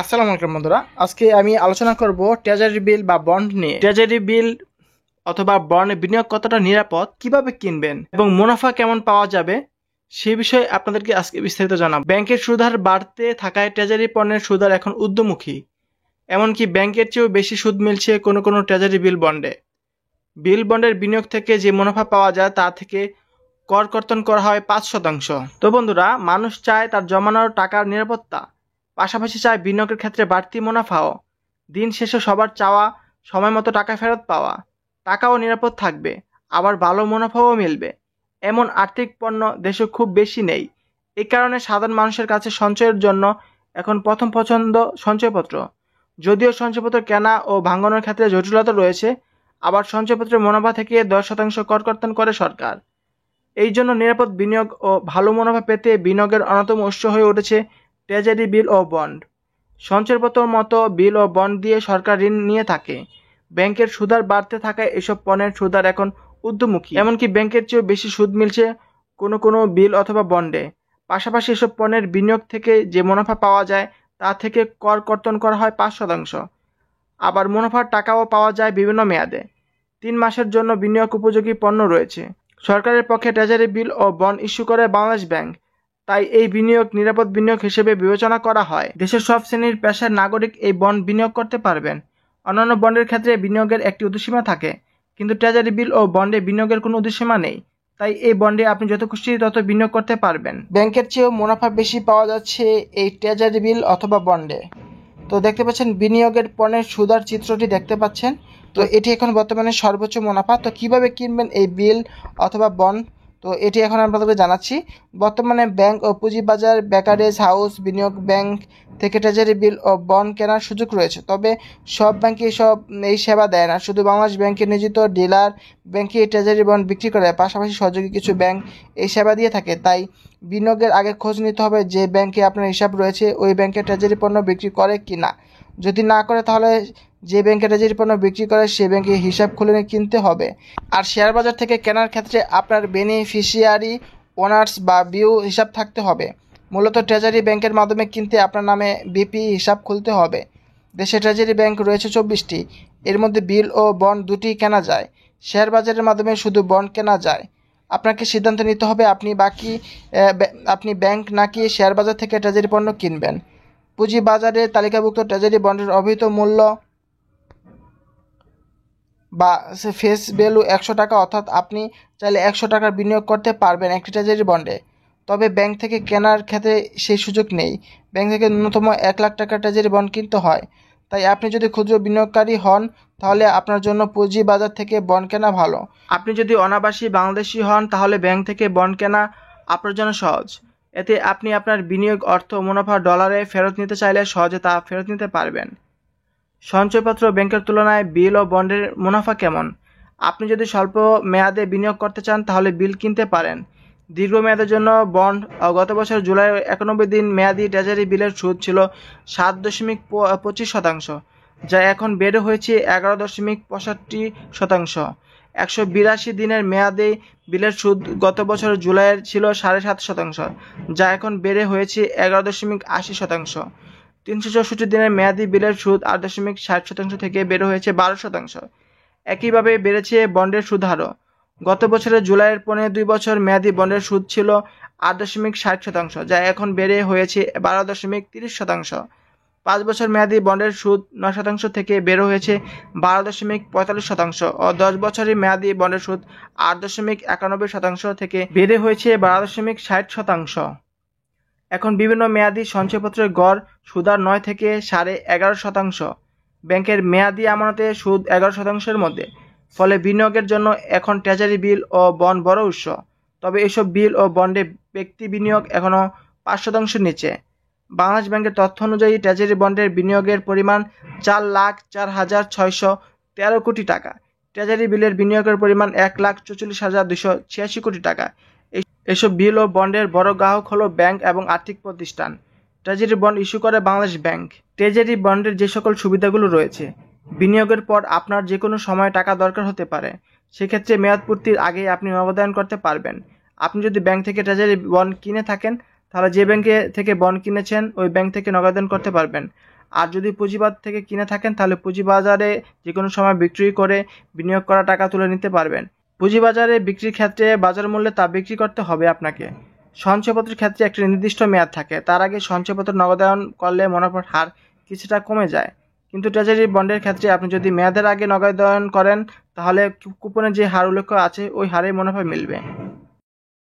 আসসালামু আলাইকুম বন্ধুরা, আজকে আমি আলোচনা করব ট্রেজারি বিল বা বন্ড নিয়ে। ট্রেজারি বিল অথবা বন্ডে বিনিয়োগ কতটা নিরাপদ, কিভাবে কিনবেন এবং মুনাফা কেমন পাওয়া যাবে সে বিষয়ে আপনাদেরকে আজকে বিস্তারিত জানাবো। ব্যাংকের সুদহার বাড়তে থাকায় ট্রেজারি পণ্যের সুদহার এখন ঊর্ধ্বমুখী। এমনকি ব্যাংকের চেয়েও বেশি সুদ মিলছে কোনো কোনো ট্রেজারি বিল বন্ডে। বিল বন্ডের বিনিয়োগ থেকে যে মুনাফা পাওয়া যায় তা থেকে কর কর্তন করা হয় 5%। তো বন্ধুরা, মানুষ চায় তার জমানোর টাকার নিরাপত্তা, পাশাপাশি চায় বিনিয়োগের ক্ষেত্রে বাড়তি মুনাফাও। দিন শেষে সবার চাওয়া সময় মতো টাকা ফেরত পাওয়া, টাকাও নিরাপদ থাকবে, আবার ভালো মুনাফাও মিলবে। এমন আর্থিক পণ্য দেশে খুব বেশি নেই। এই কারণে সাধারণ মানুষের কাছে সঞ্চয়ের জন্য এখন প্রথম পছন্দ সঞ্চয়পত্র। যদিও সঞ্চয়পত্র কেনা ও ভাঙানোর ক্ষেত্রে জটিলতা রয়েছে, আবার সঞ্চয়পত্রের মুনাফা থেকে 10% কর কর্তন করে সরকার। এই জন্য নিরাপদ বিনিয়োগ ও ভালো মুনাফা পেতে বিনিয়োগের অন্যতম উৎস হয়ে উঠেছে ট্রেজারি বিল ও বন্ড। সঞ্চয়পত্রের মতো বিল ও বন্ড দিয়ে সরকার ঋণ নিয়ে থাকে। ব্যাংকের সুদহার বাড়তে থাকায় এসব পণ্যের সুদহার এখন ঊর্ধ্বমুখী। এমনকি ব্যাংকের চেয়েও বেশি সুদ মিলছে কোনো কোনো বিল অথবা বন্ডে। পাশাপাশি এসব পণ্যের বিনিয়োগ থেকে যে মুনাফা পাওয়া যায় তা থেকে কর কর্তন করা হয় 5%। আবার মুনাফার টাকাও পাওয়া যায় বিভিন্ন মেয়াদে। 3 মাসের জন্য বিনিয়োগ উপযোগী পণ্য রয়েছে। সরকারের পক্ষে ট্রেজারি বিল ও বন্ড ইস্যু করে বাংলাদেশ ব্যাংক। তাই এই বিনিয়োগ নিরাপদ বিনিয়োগ হিসেবে বিবেচনা করা হয়। দেশের সব শ্রেণীর পেশার নাগরিক এই বন্ড বিনিয়োগ করতে পারবেন। অন্যান্য বন্ডের ক্ষেত্রে বিনিয়োগের একটি উর্ধ্বসীমা থাকে, কিন্তু ট্রেজারি বিল ও বন্ডে বিনিয়োগের কোনো উর্ধ্বসীমা নেই। তাই এই বন্ডে আপনি যত খুশি তত বিনিয়োগ করতে পারবেন। ব্যাংকের চেয়েও মুনাফা বেশি পাওয়া যাচ্ছে এই ট্রেজারি বিল অথবা বন্ডে। তো দেখতে পাচ্ছেন বিনিয়োগের পণ্যের সুদহার চিত্রটি দেখতে পাচ্ছেন। তো এটি এখন বর্তমানে সর্বোচ্চ মুনাফা। তো কিভাবে কিনবেন এই বিল অথবা বন্ড, তো এটি এখন আপনাদেরকে জানাচ্ছি। বর্তমানে ব্যাংক ও পুঁজিবাজার, ব্রোকারেজ হাউস, বিনিয়োগ ব্যাংক থেকে ট্রেজারি বিল ও বন্ড কেনার সুযোগ রয়েছে। তবে সব ব্যাংকে এই সেবা দেয় না। শুধু বাংলাদেশ ব্যাংকের নিয়োজিত ডিলার ব্যাংকে ট্রেজারি বন্ড বিক্রি করে, পাশাপাশি সহযোগী কিছু ব্যাংক এই সেবা দিয়ে থাকে। তাই বিনিয়োগের আগে খোঁজ নিতে হবে যে ব্যাংকে আপনার হিসাব রয়েছে ওই ব্যাংকে ট্রেজারি পণ্য বিক্রি করে কি না। যদি না করে তাহলে যে ব্যাংকে ট্রেজারি পণ্য বিক্রি করে সে ব্যাংকে হিসাব খুলে কিনতে হবে। আর শেয়ার বাজার থেকে কেনার ক্ষেত্রে আপনার বেনিফিশিয়ারি ওনার্স বা বিউ হিসাব থাকতে হবে। মূলত ট্রেজারি ব্যাংকের মাধ্যমে কিনতে আপনার নামে বিপি হিসাব খুলতে হবে। দেশে ট্রেজারি ব্যাংক রয়েছে 24টি। এর মধ্যে বিল ও বন্ড দুটি কেনা যায়। শেয়ার বাজারের মাধ্যমে শুধু বন্ড কেনা যায়। আপনাকে সিদ্ধান্ত নিতে হবে আপনি ব্যাংক নাকি শেয়ার বাজার থেকে ট্রেজারি পণ্য কিনবেন। পুঁজিবাজারে তালিকাভুক্ত ট্রেজারি বন্ডের অভিহিত মূল্য বা ফেস ভ্যালু 100 টাকা, অর্থাৎ আপনি চাইলে 100 টাকার বিনিয়োগ করতে পারবেন একটি ট্রেজারি বন্ডে। তবে ব্যাংক থেকে কেনার ক্ষেত্রে সেই সুযোগ নেই। ব্যাংক থেকে ন্যূনতম 1 লাখ টাকা ট্রেজারি বন্ড কিনতে হয়। তাই আপনি যদি ক্ষুদ্র বিনিয়োগকারী হন তাহলে আপনার জন্য পুঁজিবাজার থেকে বন্ড কেনা ভালো। আপনি যদি অনাবাসী বাংলাদেশি হন তাহলে ব্যাংক থেকে বন্ড কেনা আপনার জন্য সহজ। এতে আপনি আপনার বিনিয়োগ অর্থ মুনাফা ডলারে ফেরত নিতে চাইলে সহজে তা ফেরত নিতে পারবেন। সঞ্চয়পত্র ব্যাংকের তুলনায় বিল ও বন্ডের মুনাফা কেমন? আপনি যদি স্বল্প মেয়াদে বিনিয়োগ করতে চান তাহলে বিল কিনতে পারেন। দীর্ঘমেয়াদের জন্য বন্ড, গত বছর জুলাই 91 দিন মেয়াদি ট্রেজারি বিলের সুদ ছিল 7.25%, যা এখন বেড়ে হয়েছে 11.65%। 182 দিনের মেয়াদে বিলের সুদ গত বছর জুলাইয়ের ছিল 7.5%, যা এখন বেড়ে হয়েছে 11.80%। 364 দিনের মেয়াদি বিলের সুদ 8.60% থেকে বেড়ে হয়েছে 12%। একইভাবে বেড়েছে বন্ডের সুদ হারও। গত বছরের জুলাইয়ের 2 বছর মেয়াদি বন্ডের সুদ ছিল 8.60%, যা এখন বেড়ে হয়েছে 12.30%। 5 বছর মেয়াদি বন্ডের সুদ 9% থেকে বেড়ে হয়েছে 12.45%, ও 10 বছরের মেয়াদি বন্ডের সুদ 8.91% থেকে বেড়ে হয়েছে 12.60%। এখন বিভিন্ন মেয়াদি সঞ্চয়পত্রের গড় সুদহার 9 থেকে 11.5%। ব্যাংকের মেয়াদি আমানতে সুদ 11%-এর মধ্যে। ফলে বিনিয়োগের জন্য এখন ট্রেজারি বিল ও বন্ড বড় উৎস। তবে এসব বিল ও বন্ডে ব্যক্তি বিনিয়োগ এখনও 5%-এর নিচে। বাংলাদেশ ব্যাংকের তথ্য অনুযায়ী ট্রেজারি বন্ডের বিনিয়োগের পরিমাণ 4,04,613 কোটি টাকা। ট্রেজারি বিলের বিনিয়োগের পরিমাণ 1,44,286 কোটি টাকা। এসব বিল ও বন্ডের বড় গ্রাহক হলো ব্যাংক এবং আর্থিক প্রতিষ্ঠান। ট্রেজারি বন্ড ইস্যু করে বাংলাদেশ ব্যাংক। ট্রেজারি বন্ডের যে সকল সুবিধাগুলো রয়েছে, বিনিয়োগের পর আপনার যে কোনো সময় টাকা দরকার হতে পারে। সেক্ষেত্রে মেয়াদ পূর্তির আগেই আপনি নগদায়ন করতে পারবেন। আপনি যদি ব্যাংক থেকে ট্রেজারি বন্ড কিনে থাকেন তাহলে যে ব্যাংকে থেকে বন্ড কিনেছেন ওই ব্যাংক থেকে নগদায়ন করতে পারবেন। আর যদি পুঁজিবাজার থেকে কিনে থাকেন তাহলে পুঁজিবাজারে যে কোনো সময় বিক্রি করে বিনিয়োগ করা টাকা তুলে নিতে পারবেন। পুঁজিবাজারে বিক্রির ক্ষেত্রে বাজার মূল্যে তা বিক্রি করতে হবে আপনাকে। সঞ্চয়পত্রের ক্ষেত্রে একটি নির্দিষ্ট মেয়াদ থাকে, তার আগে সঞ্চয়পত্র নগদায়ন করলে মুনাফার হার কিছুটা কমে যায়। কিন্তু ট্রেজারি বন্ডের ক্ষেত্রে আপনি যদি মেয়াদের আগে নগদায়ন করেন তাহলে কুপনে যে হার উল্লেখ আছে ওই হারে মুনাফা মিলবে।